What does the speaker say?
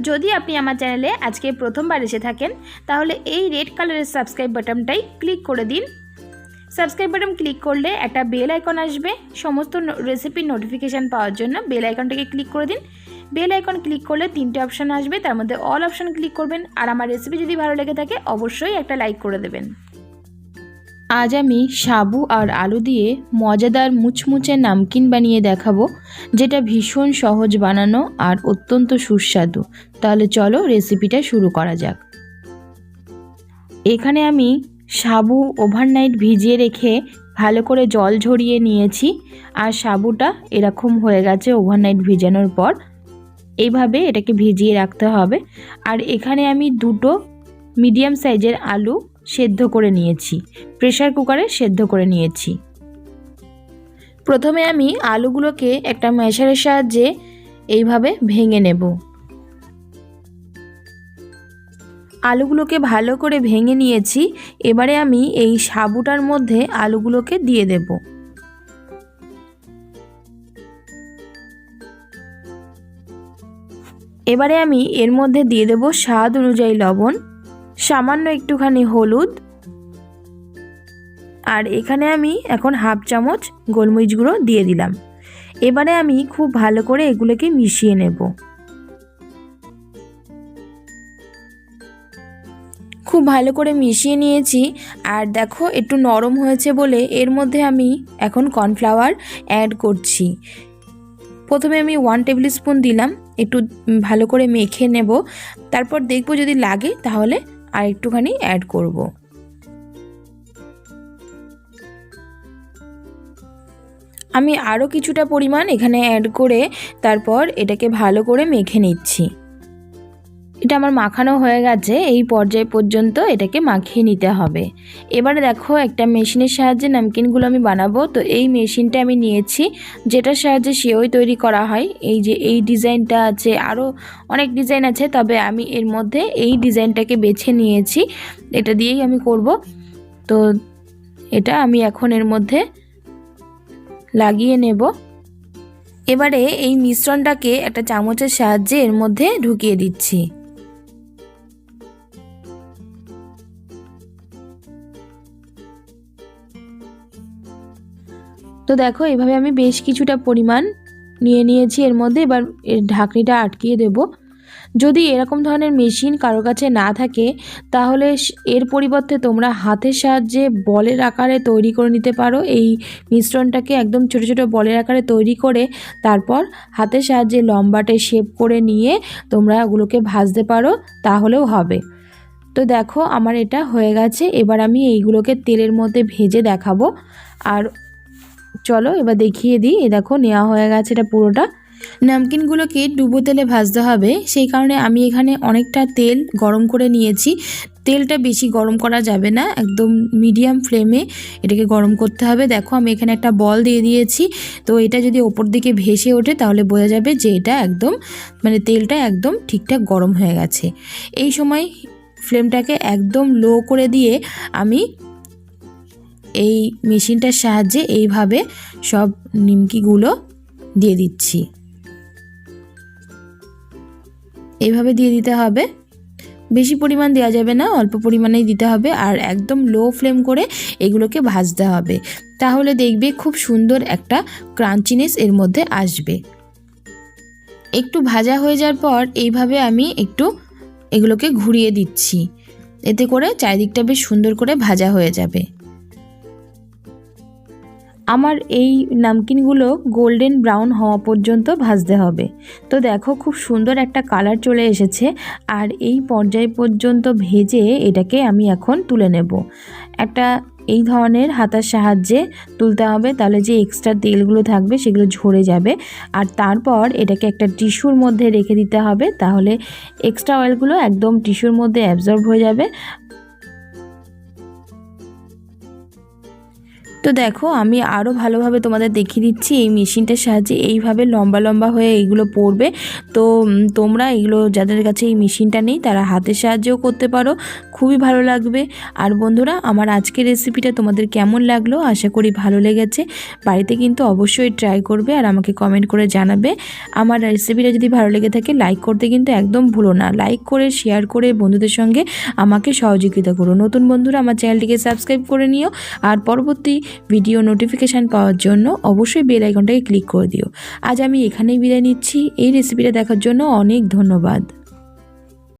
যদি আপনি আমার চ্যানেলে আজকে প্রথমবার এসে থাকেন তাহলে এই রেড কালারের সাবস্ক্রাইব বাটনটাই ক্লিক করে দিন। সাবস্ক্রাইব বাটন ক্লিক করলে একটা বেল আইকন আসবে, সমস্ত রেসিপির নোটিফিকেশান পাওয়ার জন্য বেল আইকনটাকে ক্লিক করে দিন। বেল আইকন ক্লিক করলে 3টে অপশান আসবে, তার মধ্যে অল অপশান ক্লিক করবেন। আর আমার রেসিপি যদি ভালো লেগে থাকে অবশ্যই একটা লাইক করে দেবেন। আজ আমি সাবু আর আলু দিয়ে মজাদার মুচমুচে নামকিন বানিয়ে দেখাবো, যেটা ভীষণ সহজ বানানো আর অত্যন্ত সুস্বাদু। তাহলে চলো রেসিপিটা শুরু করা যাক। এখানে আমি সাবু ওভারনাইট ভিজিয়ে রেখে ভালো করে জল ঝরিয়ে নিয়েছি, আর সাবুটা এরকম হয়ে গেছে ওভারনাইট ভিজানোর পর। এইভাবে এটাকে ভিজিয়ে রাখতে হবে। আর এখানে আমি 2টো মিডিয়াম সাইজের আলু সেদ্ধ করে নিয়েছি, প্রেসার কুকারে সেদ্ধ করে নিয়েছি। প্রথমে আমি আলুগুলোকে একটা ম্যাশারের সাহায্যে এইভাবে ভেঙে নেব। আলুগুলোকে ভালো করে ভেঙে নিয়েছি। এবারে আমি এই সাবুটার মধ্যে আলুগুলোকে দিয়ে দেব। এবারে আমি এর মধ্যে দিয়ে দেব স্বাদ অনুযায়ী লবণ, সামান্য একটুখানি হলুদ, আর এখানে আমি এখন 1/2 চামচ গোলমরিচ গুঁড়ো দিয়ে দিলাম। এবারে আমি খুব ভালো করে এগুলোকে মিশিয়ে নেব। খুব ভালো করে মিশিয়ে নিয়েছি। আর দেখো একটু নরম হয়েছে বলে এর মধ্যে আমি এখন কর্নফ্লাওয়ার অ্যাড করছি। প্রথমে আমি 1 টেবিল স্পুন দিলাম, একটু ভালো করে মেখে নেব। তারপর দেখব যদি লাগে তাহলে আর একটুখানি অ্যাড করব। আমি আরও কিছুটা পরিমাণ এখানে অ্যাড করে তারপর এটাকে ভালো করে মেখে নিচ্ছি। এটা আমার মাখানো হয়ে গেছে, এই পর্যায় পর্যন্ত এটাকে মাখিয়ে নিতে হবে। এবারে দেখো একটা মেশিনের সাহায্যে নামকিনগুলো আমি বানাবো। তো এই মেশিনটা আমি নিয়েছি, যেটার সাহায্যে সেওই তৈরি করা হয়। এই যে এই ডিজাইনটা আছে, আরও অনেক ডিজাইন আছে, তবে আমি এর মধ্যে এই ডিজাইনটাকে বেছে নিয়েছি, এটা দিয়েই আমি করব। তো এটা আমি এখন এর মধ্যে লাগিয়ে নেব। এবারে এই মিশ্রণটাকে একটা চামচের সাহায্যে এর মধ্যে ঢুকিয়ে দিচ্ছি। তো দেখো এইভাবে আমি বেশ কিছুটা পরিমাণ নিয়ে নিয়েছি এর মধ্যে। এবার এর ঢাকনিটা আটকিয়ে দেব। যদি এরকম ধরনের মেশিন কারো কাছে না থাকে তাহলে এর পরিবর্তে তোমরা হাতের সাহায্যে বলের আকারে তৈরি করে নিতে পারো। এই মিশ্রণটাকে একদম ছোট ছোট বলের আকারে তৈরি করে তারপর হাতের সাহায্যে লম্বাটে শেপ করে নিয়ে তোমরা ওগুলোকে ভাজতে পারো, তাহলেও হবে। তো দেখো আমার এটা হয়ে গেছে। এবার আমি এইগুলোকে তেলের মধ্যে ভেজে দেখাবো। আর চলো এবার দেখিয়ে দিই। এই দেখো নেওয়া হয়ে গেছে এটা পুরোটা। নামকিনগুলোকে ডুবো তেলে ভাজতে হবে, সেই কারণে আমি এখানে অনেকটা তেল গরম করে নিয়েছি। তেলটা বেশি গরম করা যাবে না, একদম মিডিয়াম ফ্লেমে এটাকে গরম করতে হবে। দেখো আমি এখানে একটা বল দিয়ে দিয়েছি। তো এটা যদি ওপর দিকে ভেসে ওঠে তাহলে বোঝা যাবে যে এটা একদম তেলটা একদম ঠিকঠাক গরম হয়ে গেছে। এই সময় ফ্লেমটাকে একদম লো করে দিয়ে আমি এই মেশিনটার সাহায্যে এইভাবে সব নিমকিগুলো দিয়ে দিচ্ছি। এইভাবে দিয়ে দিতে হবে, বেশি পরিমাণ দেওয়া যাবে না, অল্প পরিমাণেই দিতে হবে। আর একদম লো ফ্লেম করে এগুলোকে ভাজতে হবে, তাহলে দেখবে খুব সুন্দর একটা ক্রাঞ্চিনেস এর মধ্যে আসবে। একটু ভাজা হয়ে যাওয়ার পর এইভাবে আমি একটু এগুলোকে ঘুরিয়ে দিচ্ছি, এতে করে চারিদিকটা বেশ সুন্দর করে ভাজা হয়ে যাবে। আমার এই নামকিনগুলো গোল্ডেন ব্রাউন হওয়া পর্যন্ত ভাজতে হবে। তো দেখো খুব সুন্দর একটা কালার চলে এসেছে। আর এই পর্যায় পর্যন্ত ভেজে এটাকে আমি এখন তুলে নেব। একটা এই ধরনের হাতার সাহায্যে তুলতে হবে, তাহলে যে এক্সট্রা তেলগুলো থাকবে সেগুলো ঝরে যাবে। আর তারপর এটাকে একটা টিস্যুর মধ্যে রেখে দিতে হবে, তাহলে এক্সট্রা অয়েলগুলো একদম টিস্যুর মধ্যে অ্যাবজর্ব হয়ে যাবে। তো তো দেখো আমি আরও ভালোভাবে তোমাদের দেখিয়ে দিচ্ছি। এই মেশিনটার সাহায্যে এইভাবে লম্বা লম্বা হয়ে এইগুলো পড়বে। তো তোমরা এগুলো যাদের কাছে এই মেশিনটা নেই তারা হাতের সাহায্যেও করতে পারো, খুবই ভালো লাগবে। আর বন্ধুরা, আমার আজকের রেসিপিটা তোমাদের কেমন লাগলো, আশা করি ভালো লেগেছে। বাড়িতে কিন্তু অবশ্যই ট্রাই করবে আর আমাকে কমেন্ট করে জানাবে। আমার রেসিপিটা যদি ভালো লেগে থাকে লাইক করতে কিন্তু একদম ভুলো না। লাইক করে শেয়ার করে বন্ধুদের সঙ্গে আমাকে সহযোগিতা করো। নতুন বন্ধুরা আমার চ্যানেলটিকে সাবস্ক্রাইব করে নিও আর পরবর্তী ভিডিও নোটিফিকেশান পাওয়ার জন্য অবশ্যই বেল আইকনটাকে ক্লিক করে দিও। আজ আমি এখানেই বিদায় নিচ্ছি। এই রেসিপিটা দেখার জন্য অনেক ধন্যবাদ।